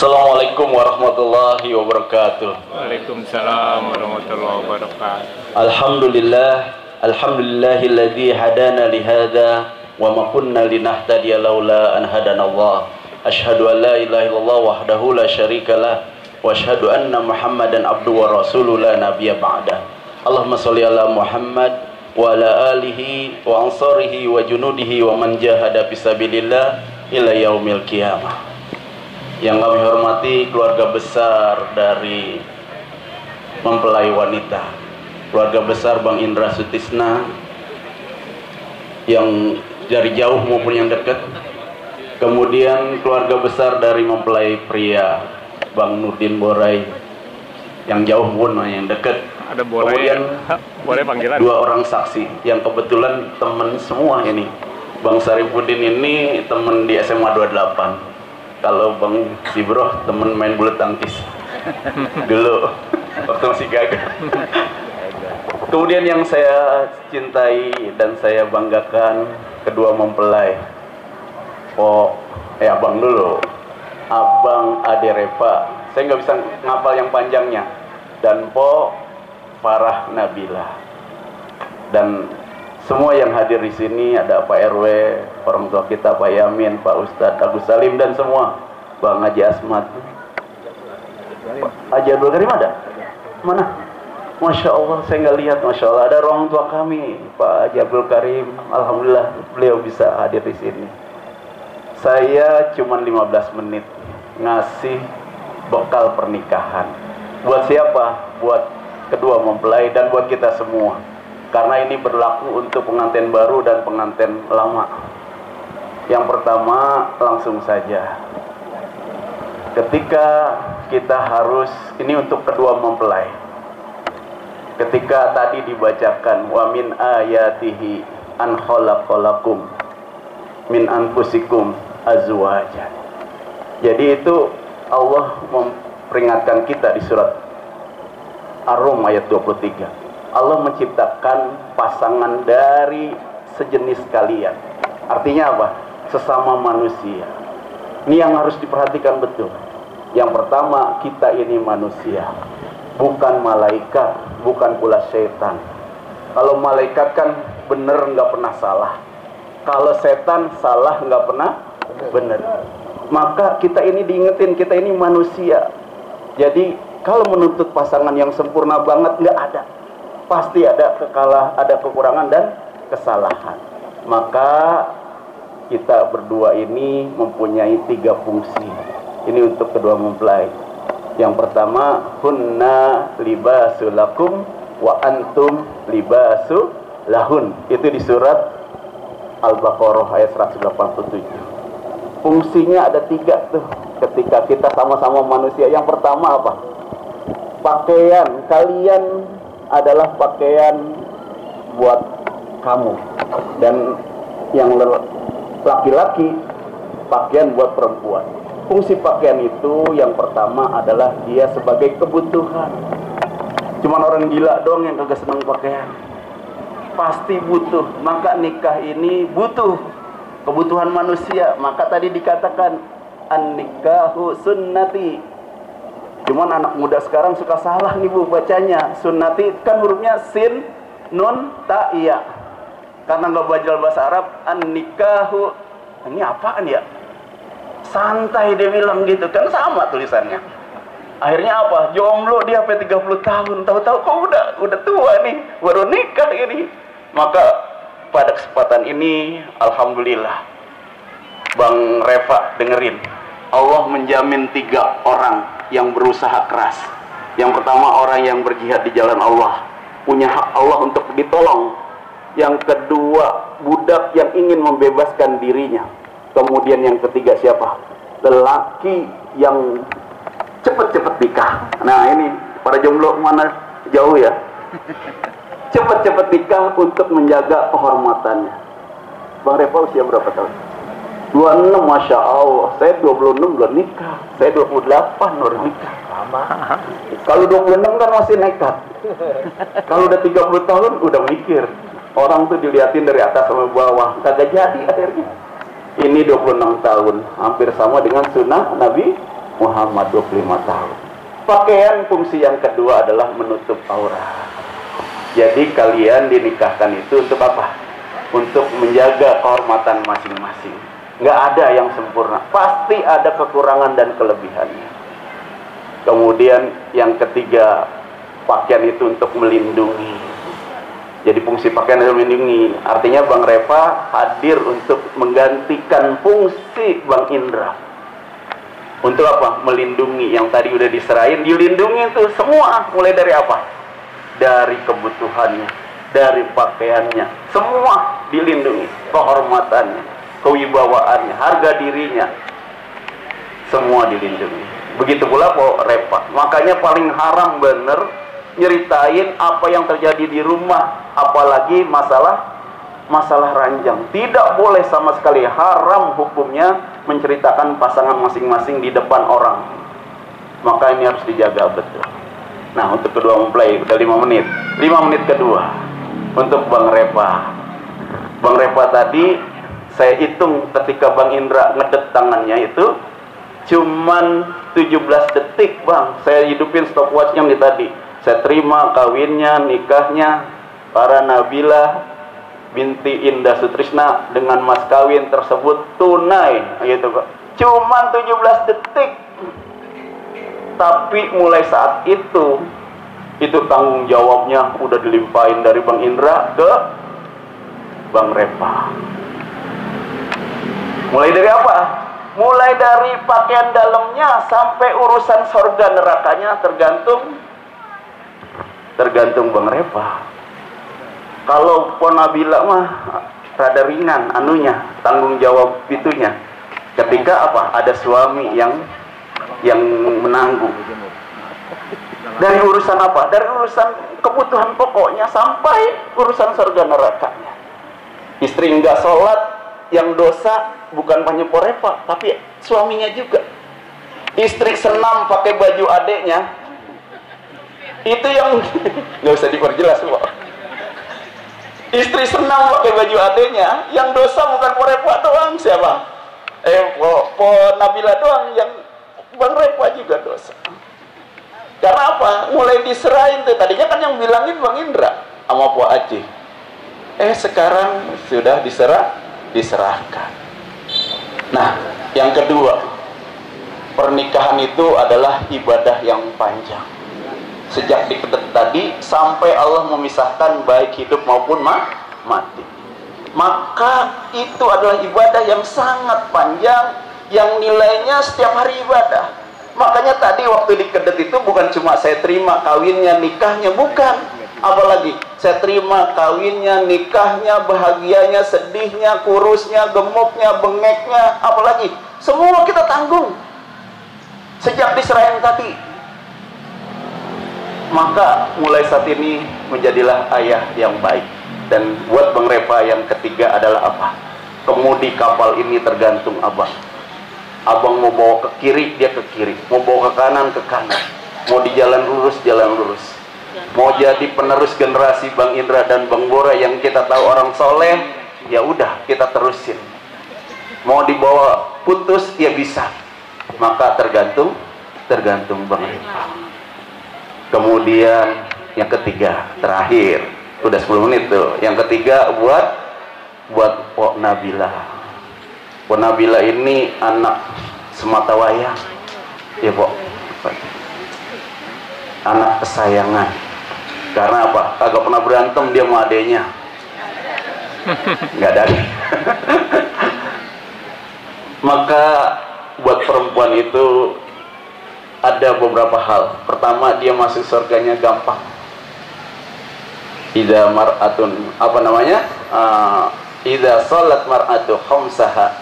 Assalamualaikum warahmatullahi wabarakatuh. Waalaikumsalam warahmatullahi wabarakatuh. Alhamdulillahilladzi hadana lihada wa ma kunna linahtadiya laula an hadanallah. Asyhadu an la ilaha illallah wahdahu la syarikalah wa asyhadu anna Muhammadan abduhu wa rasuluhu la nabiyya ba'da. Allahumma shalli ala Muhammad wa ala alihi wa ansarihi wa junudihi wa man jahada fisabilillah ila yaumil qiyamah. Yang kami hormati keluarga besar dari mempelai wanita, keluarga besar Bang Indra Sutisna yang dari jauh maupun yang dekat, kemudian keluarga besar dari mempelai pria Bang Nurdin Borai yang jauh maupun yang dekat. Ada Borai, kemudian boleh panggilan dua orang saksi yang kebetulan teman semua ini. Bang Sarifuddin ini teman di SMA 28. Kalau Bang Sibroh temen main bulu tangkis dulu waktu masih gagah. Kemudian yang saya cintai dan saya banggakan kedua mempelai. Abang dulu, Abang Ade Reva. Saya nggak bisa ngapal yang panjangnya. Dan Farah Nabila. Dan semua yang hadir di sini, ada Pak RW, orang tua kita, Pak Yamin, Pak Ustadz Agus Salim, dan semua, Bang Haji Asmat. Haji Abdul Karim ada? Mana? Masya Allah, saya nggak lihat. Masya Allah, ada orang tua kami, Pak Haji Abdul Karim. Alhamdulillah, beliau bisa hadir di sini. Saya cuma 15 menit ngasih bekal pernikahan. Buat siapa? Buat kedua mempelai dan buat kita semua. Karena ini berlaku untuk pengantin baru dan pengantin lama. Yang pertama, langsung saja. Ketika kita harus, ini untuk kedua mempelai. Ketika tadi dibacakan, wa min ayatihi an khalaqalakum min anfusikum azwajan. Jadi itu Allah memperingatkan kita di surat Ar-Rum ayat 23. Allah menciptakan pasangan dari sejenis kalian. Artinya apa? Sesama manusia. Ini yang harus diperhatikan betul. Yang pertama, kita ini manusia, bukan malaikat, bukan pula setan. Kalau malaikat kan bener nggak pernah salah. Kalau setan salah nggak pernah bener. Maka kita ini diingetin, kita ini manusia. Jadi kalau menuntut pasangan yang sempurna banget nggak ada. Pasti ada kekurangan dan kesalahan. Maka kita berdua ini mempunyai 3 fungsi. Ini untuk kedua mempelai. Yang pertama, hunna libasul lakum wa antum libasul lahun. Itu di surat Al-Baqarah ayat 187. Fungsinya ada 3 tuh. Ketika kita sama-sama manusia. Yang pertama apa? Pakaian kalian adalah pakaian buat kamu, dan yang laki-laki pakaian buat perempuan. Fungsi pakaian itu yang pertama adalah dia sebagai kebutuhan. Cuman orang gila dong yang kagak seneng pakaian. Pasti butuh. Maka nikah ini butuh kebutuhan manusia. Maka tadi dikatakan an-nikahu sunnati. Cuman anak muda sekarang suka salah nih Bu bacanya. Sunnati kan hurufnya sin, nun, ta, iya. Karena nggak belajar bahasa Arab, an-nikahu. Ini apaan ya? Santai dia bilang gitu. Kan sama tulisannya. Akhirnya apa? Jomblo dia sampai 30 tahun. Tahu-tahu kok udah tua nih. Baru nikah ini. Maka pada kesempatan ini, alhamdulillah, Bang Reva dengerin. Allah menjamin 3 orang yang berusaha keras. Yang pertama, orang yang berjihad di jalan Allah, punya hak Allah untuk ditolong. Yang kedua, budak yang ingin membebaskan dirinya. Kemudian yang ketiga siapa? Lelaki yang cepet-cepet nikah. Nah ini para jomblo mana jauh ya. Cepet-cepet nikah untuk menjaga kehormatannya. Bang Reva usia berapa tahun? 26, Masya Allah. Saya 26 belum nikah. Saya 28 baru nikah. Lama. Kalau 26 kan masih nekat. Kalau udah 30 tahun udah mikir. Orang tuh diliatin dari atas sampai bawah. Kagak jadi akhirnya. Ini 26 tahun. Hampir sama dengan sunnah Nabi Muhammad 25 tahun. Pakaian fungsi yang kedua adalah menutup aurat. Jadi kalian dinikahkan itu untuk apa? Untuk menjaga kehormatan masing-masing. Nggak ada yang sempurna, pasti ada kekurangan dan kelebihannya. Kemudian yang ketiga, pakaian itu untuk melindungi. Jadi fungsi pakaian itu melindungi. Artinya Bang Reva hadir untuk menggantikan fungsi Bang Indra. Untuk apa? Melindungi. Yang tadi udah diserahin, dilindungi itu semua. Mulai dari apa? Dari kebutuhannya, dari pakaiannya, semua dilindungi. Kehormatannya, kewibawaannya, harga dirinya, semua dilindungi. Begitu pula Pak Reva. Makanya paling haram bener nyeritain apa yang terjadi di rumah, apalagi masalah ranjang. Tidak boleh sama sekali, haram hukumnya menceritakan pasangan masing-masing di depan orang. Maka ini harus dijaga betul. Nah, untuk kedua mempelai udah 5 menit. 5 menit kedua untuk Bang Reva. Bang Reva tadi saya hitung ketika Bang Indra ngedek tangannya itu cuman 17 detik, Bang. Saya hidupin stopwatchnya nih tadi. Saya terima kawinnya, nikahnya para Nabila binti Indah Sutrisna dengan mas kawin tersebut tunai, gitu Pak. Cuman 17 detik. Tapi mulai saat itu tanggung jawabnya udah dilimpahin dari Bang Indra ke Bang Reva. Mulai dari apa? Mulai dari pakaian dalamnya sampai urusan surga nerakanya tergantung Bang Reva. Kalau Ponabila mah rada ringan anunya, tanggung jawab itunya. Ketika apa? Ada suami yang menanggung. Dari urusan apa? Dari urusan kebutuhan pokoknya sampai urusan surga nerakanya. Istri nggak sholat, yang dosa bukan hanya Reva, tapi suaminya juga. Istri senam pakai baju adeknya, itu yang nggak usah diperjelas, Pak. Istri senang pakai baju adeknya, yang dosa bukan Reva doang, siapa? Nabila doang, yang Bang Reva juga dosa. Karena apa? Mulai diserahin tuh. Tadinya kan yang bilangin Bang Indra sama Po Aceh. Sekarang sudah diserahkan. Nah, yang kedua, pernikahan itu adalah ibadah yang panjang. Sejak dikedet tadi sampai Allah memisahkan baik hidup maupun mati. Maka itu adalah ibadah yang sangat panjang, yang nilainya setiap hari ibadah. Makanya tadi waktu dikedet itu bukan cuma saya terima kawinnya, nikahnya, bukan. Apalagi saya terima kawinnya, nikahnya, bahagianya, sedihnya, kurusnya, gemuknya, bengeknya, apalagi semua kita tanggung sejak diserahin tadi. Maka mulai saat ini menjadilah ayah yang baik. Dan buat Bang Reva yang ketiga adalah apa? Kemudi kapal ini tergantung abang. Abang mau bawa ke kiri, dia ke kiri. Mau bawa ke kanan, ke kanan. Mau di jalan lurus, jalan lurus. Mau jadi penerus generasi Bang Indra dan Bang Bora yang kita tahu orang soleh, ya udah kita terusin. Mau dibawa putus, ya bisa. Maka tergantung Bang Reva. Kemudian yang ketiga, terakhir, udah 10 menit tuh. Yang ketiga buat Pok Nabila. Pok Nabila ini anak sematawayang, ya Pok. Anak kesayangan. Karena apa? Kagak pernah berantem dia sama adenya. Nggak ada. Maka buat perempuan itu ada beberapa hal. Pertama, dia masuk surganya gampang. Idza mar'atun, apa namanya? Idza shalat mar'atu khamsaha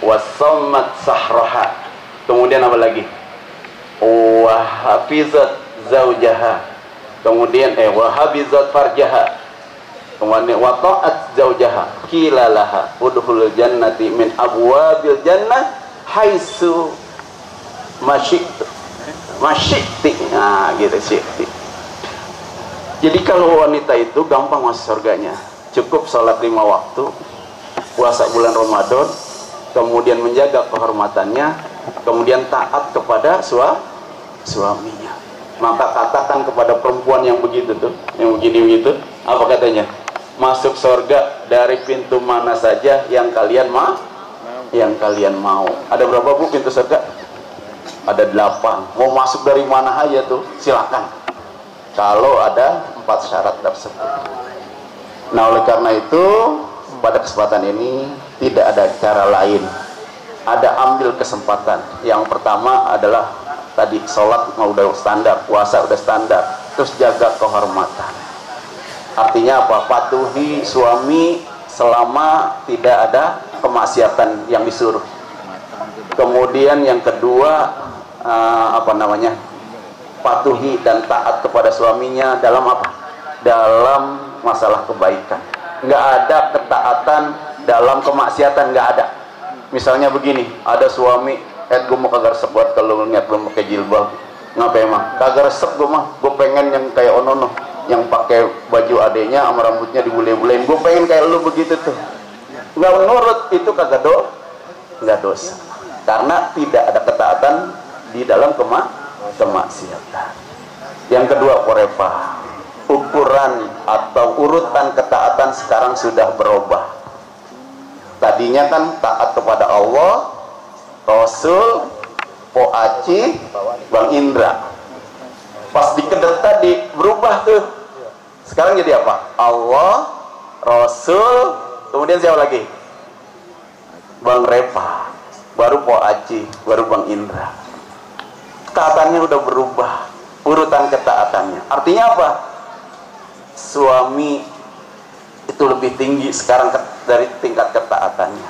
wa shammat sahraha. Kemudian apa lagi? Wa hafizat zaujaha. Kemudian wa hafizat farjaha. Kemudian wa ta'at zaujaha. Qila laha udkhulul jannati min abwabil jannah haitsu masyikti. Nah gitu syikti. Jadi kalau wanita itu gampang masuk surganya, cukup sholat 5 waktu, puasa bulan Ramadan, kemudian menjaga kehormatannya, kemudian taat kepada suaminya. Maka katakan kepada perempuan yang begitu tuh, yang begini-begitu, apa katanya? Masuk surga dari pintu mana saja yang kalian mau. Ada berapa bu pintu surga? Ada 8. Mau masuk dari mana aja tuh, silakan. Kalau ada 4 syarat tersebut. Nah, oleh karena itu pada kesempatan ini tidak ada cara lain. Ada ambil kesempatan. Yang pertama adalah tadi sholat udah standar, puasa udah standar, terus jaga kehormatan. Artinya apa? Patuhi suami selama tidak ada kemaksiatan yang disuruh. Kemudian yang kedua patuhi dan taat kepada suaminya dalam apa? Dalam masalah kebaikan. Nggak ada ketaatan dalam kemaksiatan, nggak ada. Misalnya begini, ada suami, gue mau kagak resep buat kalau niat belum pakai jilbab. Ngapain emang? Kagak resep gue mah, gue pengen yang kayak Onono, yang pakai baju adeknya sama rambutnya dibule-bulein. Gue pengen kayak lu begitu tuh. Nggak menurut, itu kagak nggak dosa. Karena tidak ada ketaatan di dalam kemaksiatan. Yang kedua, porepa. Ukuran atau urutan ketaatan sekarang sudah berubah. Tadinya kan taat kepada Allah, Rasul, Po Aci, Bang Indra. Pas dikedet tadi berubah tuh. Sekarang jadi apa? Allah, Rasul, kemudian siapa lagi? Bang Repa, baru Po Aci, baru Bang Indra. Ketaatannya udah berubah, urutan ketaatannya. Artinya apa? Suami itu lebih tinggi sekarang dari tingkat ketaatannya.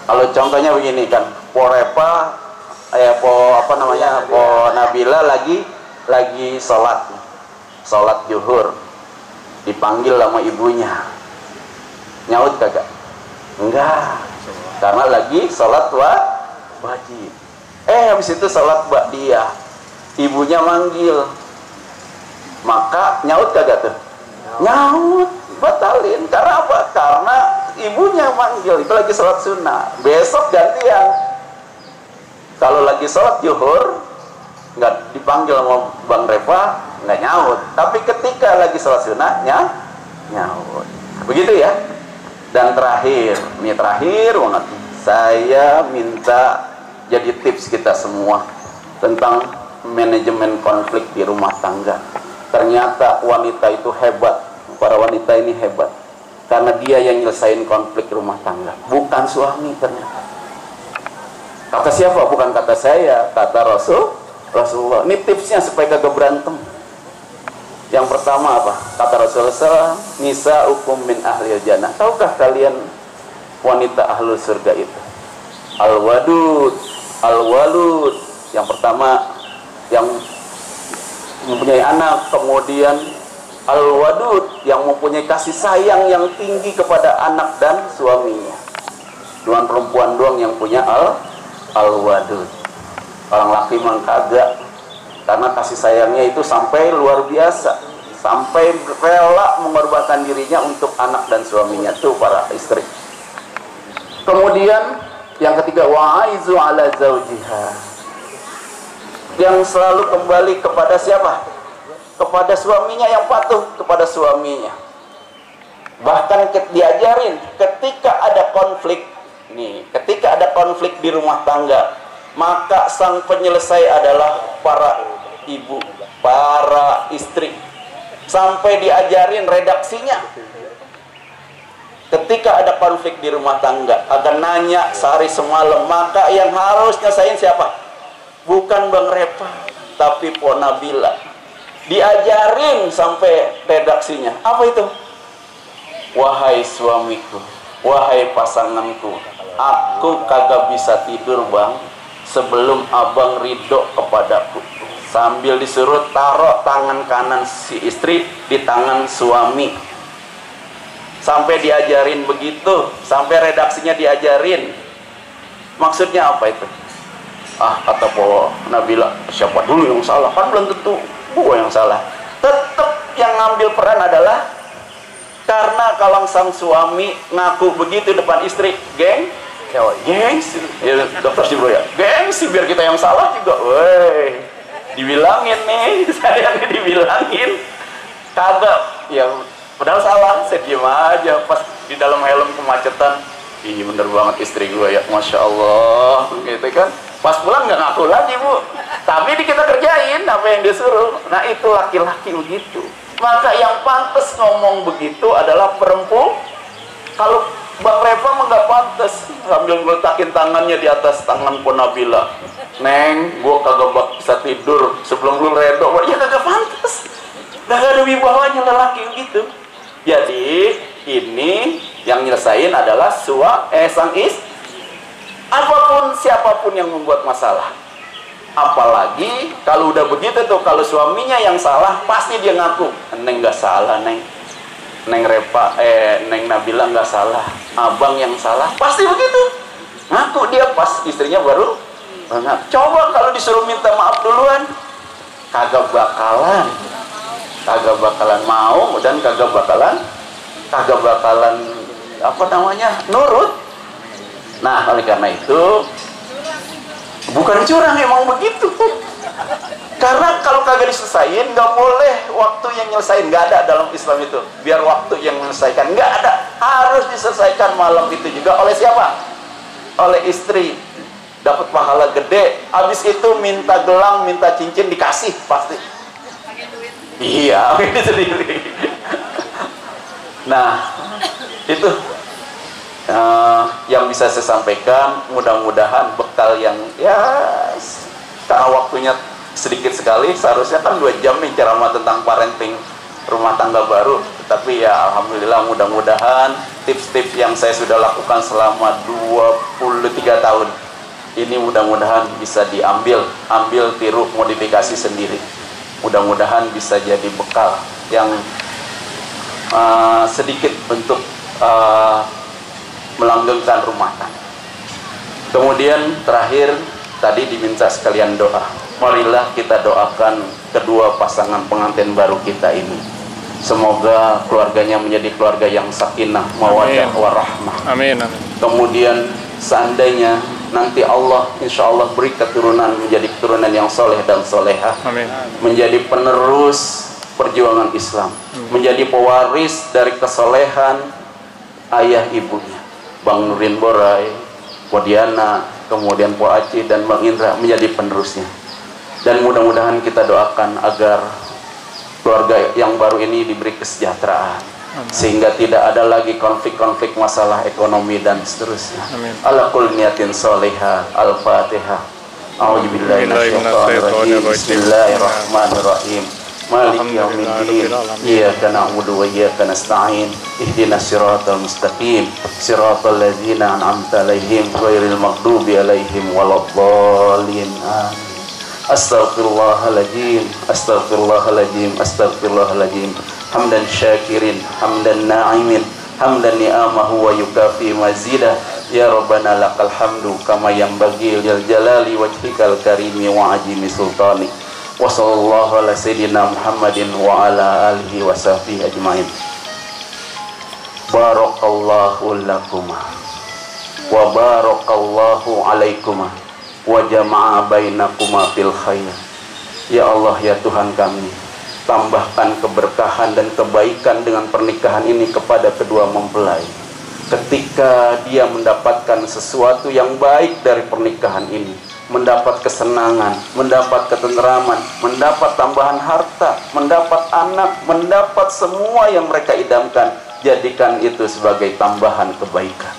Kalau contohnya begini kan, Po Repa, Po Nabila lagi sholat zuhur, dipanggil sama ibunya, nyaut kagak? Enggak, karena lagi sholat wajib. Habis itu sholat ba'diyah, ibunya manggil, maka nyaut kagak tuh? Nyaut, batalin. Karena apa? Karena ibunya manggil, itu lagi sholat sunnah. Besok gantian. Kalau lagi sholat zuhur nggak dipanggil sama Bang Repa, nggak nyaut. Tapi ketika lagi sholat sunnah nyaut. Begitu ya. Dan terakhir banget, saya minta jadi tips kita semua tentang manajemen konflik di rumah tangga. Ternyata wanita itu hebat, para wanita ini hebat, karena dia yang nyelesain konflik rumah tangga, bukan suami ternyata. Kata siapa? Bukan kata saya, kata Rasulullah. Ini tipsnya supaya kagak berantem. Yang pertama apa? Kata Rasulullah, nisa'ukum min ahlil jannah. Tahukah kalian wanita ahlul surga itu? Al-wadud, al-walud. Yang pertama yang mempunyai anak, kemudian al-wadud yang mempunyai kasih sayang yang tinggi kepada anak dan suaminya. Cuman perempuan doang yang punya al-wadud. Orang laki memang kagak, karena kasih sayangnya itu sampai luar biasa, sampai rela mengorbankan dirinya untuk anak dan suaminya tuh para istri. Kemudian yang ketiga, wa'aizu ala zaujiha, yang selalu kembali kepada siapa? Kepada suaminya, yang patuh kepada suaminya. Bahkan diajarin ketika ada konflik nih, ketika ada konflik di rumah tangga, maka sang penyelesai adalah para ibu, para istri. Sampai diajarin redaksinya. Ketika ada konflik di rumah tangga, akan nanya sehari semalam, maka yang harus nyesain siapa? Bukan Bang Repa, tapi Po Nabila. Diajarin sampai redaksinya. Apa itu? Wahai suamiku, wahai pasanganku, aku kagak bisa tidur Bang sebelum abang ridho kepadaku. Sambil disuruh taruh tangan kanan si istri di tangan suami. Sampai diajarin begitu, sampai redaksinya diajarin. Maksudnya apa itu? Kata Po Nabila, siapa dulu yang salah? Kan belum tentu gua yang salah. Tetap yang ngambil peran adalah, karena kalau sang suami ngaku begitu depan istri, Ya, gengsi. Ya, dokter Sibro ya, gengsi biar kita yang salah juga. Woi, dibilangin nih, saya yang dibilangin. Kagak, ya padahal salah, saya diem aja. Pas di dalam helm kemacetan, ih bener banget istri gue ya, Masya Allah, gitu kan. Pas pulang nggak ngaku lagi bu, tapi kita kerjain apa yang disuruh. Nah itu laki-laki begitu. Maka yang pantas ngomong begitu adalah perempuan. Kalau Mbak Reva mah nggak pantas sambil ngeletakin tangannya di atas tangan Ponabila. Neng, gua kagak bisa tidur sebelum lu redo. Ya kagak pantas. Gak ada wibawanya lelaki gitu. Jadi ini yang nyelesain adalah sang istri. Apapun siapapun yang membuat masalah. Apalagi kalau udah begitu tuh, kalau suaminya yang salah pasti dia ngaku, Neng nggak salah Neng. Neng Nabila nggak salah, abang yang salah, pasti begitu. Ngaku dia pas istrinya baru. Coba kalau disuruh minta maaf duluan, kagak bakalan mau dan kagak bakalan nurut. Nah oleh karena itu bukan curang, emang begitu. Karena kalau kagak diselesain, nggak boleh waktu yang nyelesain, nggak ada dalam Islam itu. Biar waktu yang menyelesaikan, nggak ada. Harus diselesaikan malam itu juga oleh siapa? Oleh istri. Dapat pahala gede. Habis itu minta gelang, minta cincin dikasih pasti. Iya, ini sendiri. Nah, itu yang bisa saya sampaikan. Mudah-mudahan bekal yang karena waktunya sedikit sekali, seharusnya kan 2 jam nih ceramah tentang parenting rumah tangga baru, tapi ya alhamdulillah, mudah-mudahan tips-tips yang saya sudah lakukan selama 23 tahun ini mudah-mudahan bisa diambil tiru, modifikasi sendiri. Mudah-mudahan bisa jadi bekal yang sedikit untuk melanggengkan rumah tangga. Kemudian terakhir tadi diminta sekalian doa. Marilah kita doakan kedua pasangan pengantin baru kita ini. Semoga keluarganya menjadi keluarga yang sakinah, mawaddah, warahmah. Amin. Kemudian seandainya nanti Allah insya Allah beri keturunan menjadi keturunan yang soleh dan soleha. Amin. Menjadi penerus perjuangan Islam. Menjadi pewaris dari kesolehan ayah ibunya, Bang Nurin Borai, Wadiana, kemudian Po Aci dan Bang Indra menjadi penerusnya. Dan mudah-mudahan kita doakan agar keluarga yang baru ini diberi kesejahteraan. Amin. Sehingga tidak ada lagi konflik-konflik masalah ekonomi dan seterusnya. Amin. Ala kulli niyatin sholihah. Al-Fatihah. A'udzubillahi minasyaitonir rajim. Bismillahirrahmanirrahim. Maliki yaumiddin. Iyyaka na'budu wa iyyaka nasta'in. Ihdinas siratal mustaqim. Siratal ladzina an'amta 'alaihim ghairil maghdubi 'alaihim waladdallin. Amin. Astaghfirullahaladzim, astaghfirullahaladzim, astaghfirullahaladzim. Hamdan syakirin, hamdan na'imin, hamdan ni'amahu wa yukafi mazidah. Ya Rabbana lakal hamdu kama yanbaghi lil jalali wajhikal karimi wa ajimi sultani. Wa sallallahu ala sayyidina Muhammadin wa ala alihi wa sahbihi ajmain. Barakallahu lakuma wa barakallahu alaikuma wa jama'a bainakuma fil khair. Ya Allah, ya Tuhan kami, tambahkan keberkahan dan kebaikan dengan pernikahan ini kepada kedua mempelai. Ketika dia mendapatkan sesuatu yang baik dari pernikahan ini, mendapat kesenangan, mendapat ketenteraman, mendapat tambahan harta, mendapat anak, mendapat semua yang mereka idamkan, jadikan itu sebagai tambahan kebaikan.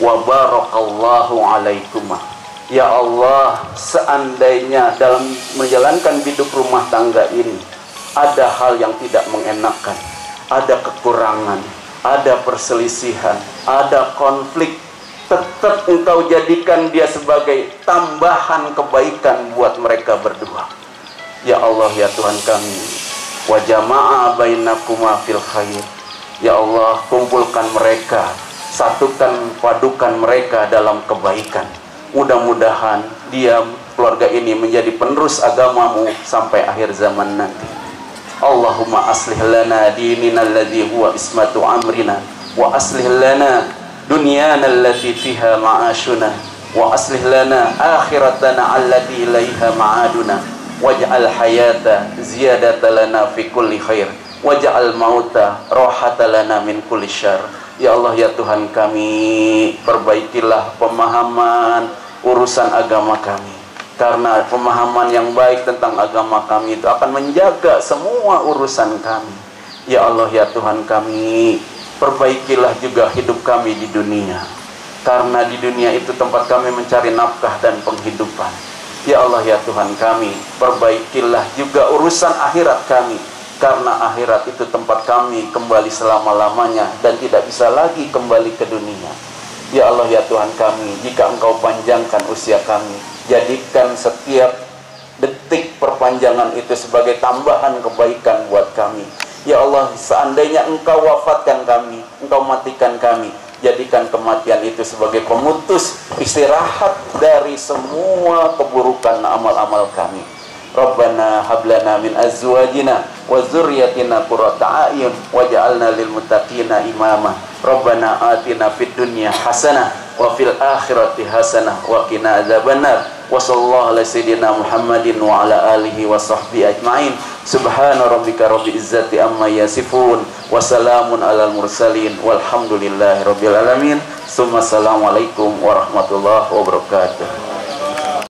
Wa barakallahu alaikumah. Ya Allah, seandainya dalam menjalankan hidup rumah tangga ini ada hal yang tidak mengenakan, ada kekurangan, ada perselisihan, ada konflik, tetap Engkau jadikan dia sebagai tambahan kebaikan buat mereka berdua. Ya Allah, ya Tuhan kami, wa jama'a bainakuma fil khair. Ya Allah, kumpulkan mereka, satukan, padukan mereka dalam kebaikan. Mudah-mudahan dia, keluarga ini menjadi penerus agamamu sampai akhir zaman nanti. Allahumma aslih lana dinina alladhi huwa ismatu amrina wa aslih lana dunyana allati fiha ma'ashuna wa aslih lana akhiratana allati ilaiha ma'aduna waj'al hayata ziyadatan lana fi kulli khair waj'al mauta rohatan lana min kulli syarr. Ya Allah, ya Tuhan kami, perbaikilah pemahaman urusan agama kami, karena pemahaman yang baik tentang agama kami itu akan menjaga semua urusan kami. Ya Allah, ya Tuhan kami, perbaikilah juga hidup kami di dunia, karena di dunia itu tempat kami mencari nafkah dan penghidupan. Ya Allah, ya Tuhan kami, perbaikilah juga urusan akhirat kami, karena akhirat itu tempat kami kembali selama-lamanya dan tidak bisa lagi kembali ke dunia. Ya Allah, ya Tuhan kami, jika Engkau panjangkan usia kami, jadikan setiap detik perpanjangan itu sebagai tambahan kebaikan buat kami. Ya Allah, seandainya Engkau wafatkan kami, Engkau matikan kami, jadikan kematian itu sebagai pemutus istirahat dari semua keburukan amal-amal kami. Rabbana hablana min azwajina wa dzurriyyatina qurrata a'yun waj'alna lil muttaqina imama. Rabbana atina fid dunya hasanah wa fil akhirati hasanah wa qina adzabannar. Wa sallallahu ala sayyidina Muhammadin wa ala alihi wa sahbihi ajma'in. Subhana rabbika rabbil izzati amma yasifun wa salamun alal mursalin walhamdulillahi rabbil alamin. Assalamualaikum warahmatullahi wabarakatuh.